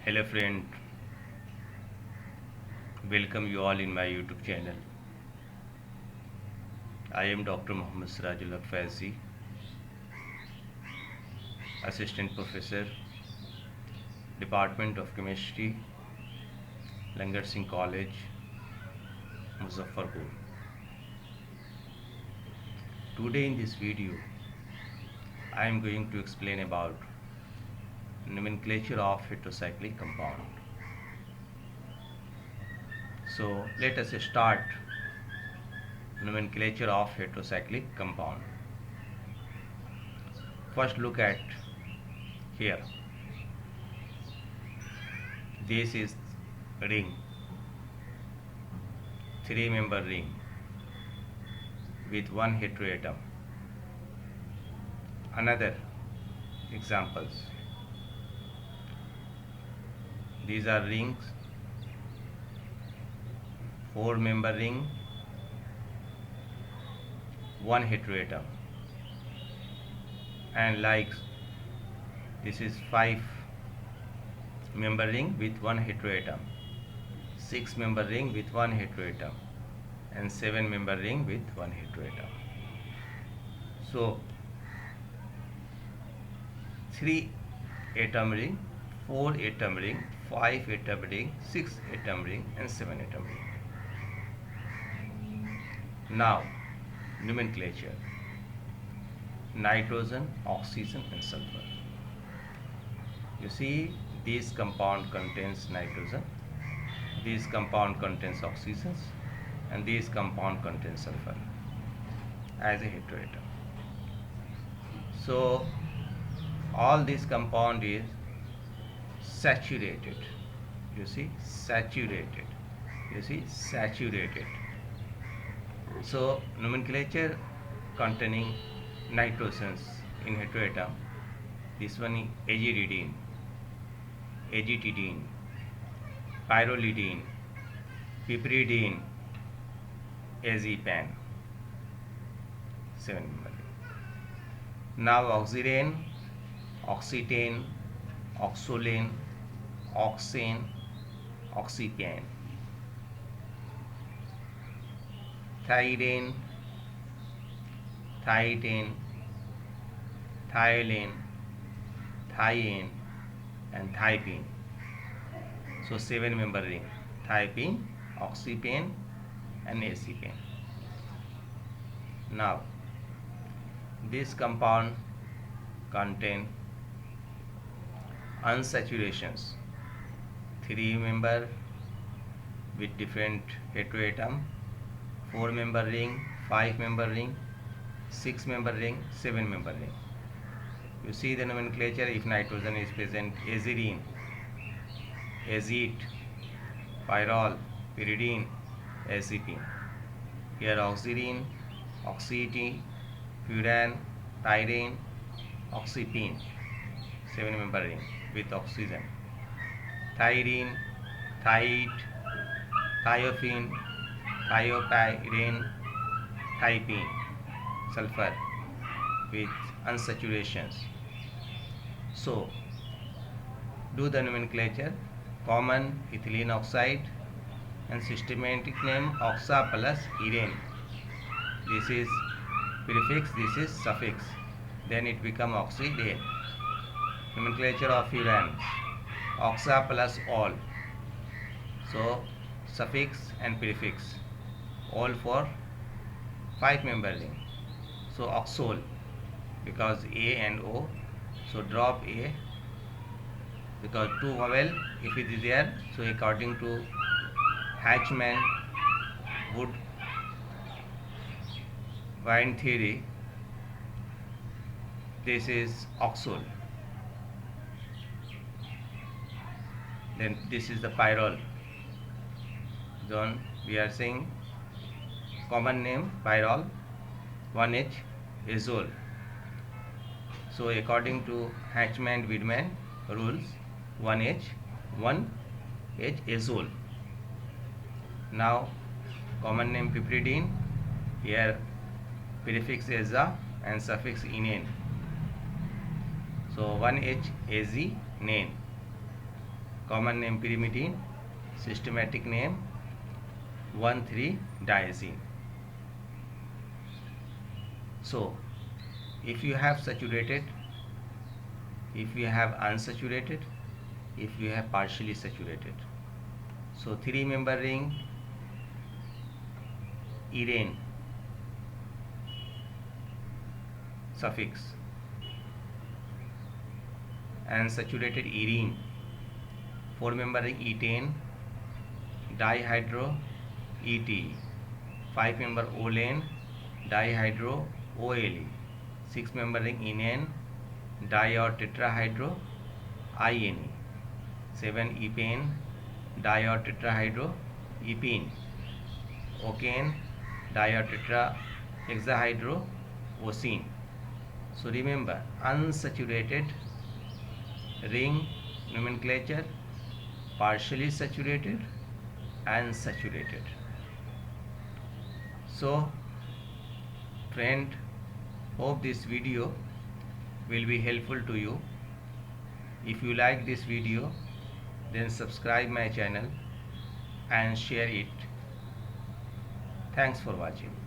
Hello friend, welcome you all in my YouTube channel. I am Dr. Mohammed Sirajul Faizi, Assistant Professor, Department of Chemistry, Langar Singh College, Muzaffarpur. Today in this video, I am going to explain about nomenclature of heterocyclic compound. So let us start nomenclature of heterocyclic compound. First look at here. This is ring, 3-member ring with one heteroatom. Another examples. These are rings, 4-member ring, one heteroatom, and likes this is 5-member ring with one heteroatom, 6-member ring with one heteroatom, and 7-member ring with one heteroatom. So 3-atom ring, 4-atom ring, 5-atom ring, 6-atom ring, and 7-atom ring. Now nomenclature: nitrogen, oxygen, and sulfur. You see, this compound contains nitrogen, this compound contains oxygen, and this compound contains sulfur as a heteroatom. So all this compound is saturated. You see, saturated. You see, saturated. So nomenclature containing nitrogens in heteroatom. This one is aziridine, azitidine, pyrrolidine, piperidine, azipan. 7-member. Now oxirane, oxetane, oxolane, oxane, oxypiane. Thyrane, thietane, thiolane, thiene, and thiopene. So 7-member ring: thiopene, oxypane, and acipane. Now this compound contain unsaturations: 3-member with different heteroatom, 4-member ring, 5-member ring, 6-member ring, 7-member ring. You see the nomenclature. If nitrogen is present: azirine, azete, pyrrole, pyridine, acipene. Here oxirine, oxetine, furane, thyrane, oxypene, 7-member ring with oxygen. Thyrine, thiete, thiophene, thiopyrene, thiopene, sulfur with unsaturations. So do the nomenclature: common ethylene oxide, and systematic name oxa plus ene. This is prefix, this is suffix, then it become oxidane. Nomenclature of furans: oxa plus all. So suffix and prefix, all for 5-member ring. So oxole, because A and O, so drop A, because 2 vowel if it is there. So according to Hatchman wood wine theory, this is oxole. Then this is the pyrrole. Then we are saying common name pyrrole, 1H azole. So according to Hatchman Widman rules, 1H azole. Now common name piperidine, here prefix aza and suffix enen. So 1H azinane. common name pyrimidine, systematic name 1,3-diazine. So if you have saturated, if you have unsaturated, if you have partially saturated, so 3-member ring ene suffix and saturated erene, 4-member ring ethane dihydro ET, 5-member olane dihydro OLE, 6-member ring enane di or tetrahydro INE, 7 epane di or tetrahydro epene, ocane di or tetrahexahydro ocene. So remember, unsaturated ring nomenclature, partially saturated and saturated. So friend, hope this video will be helpful to you. If you like this video, then subscribe my channel and share it. Thanks for watching.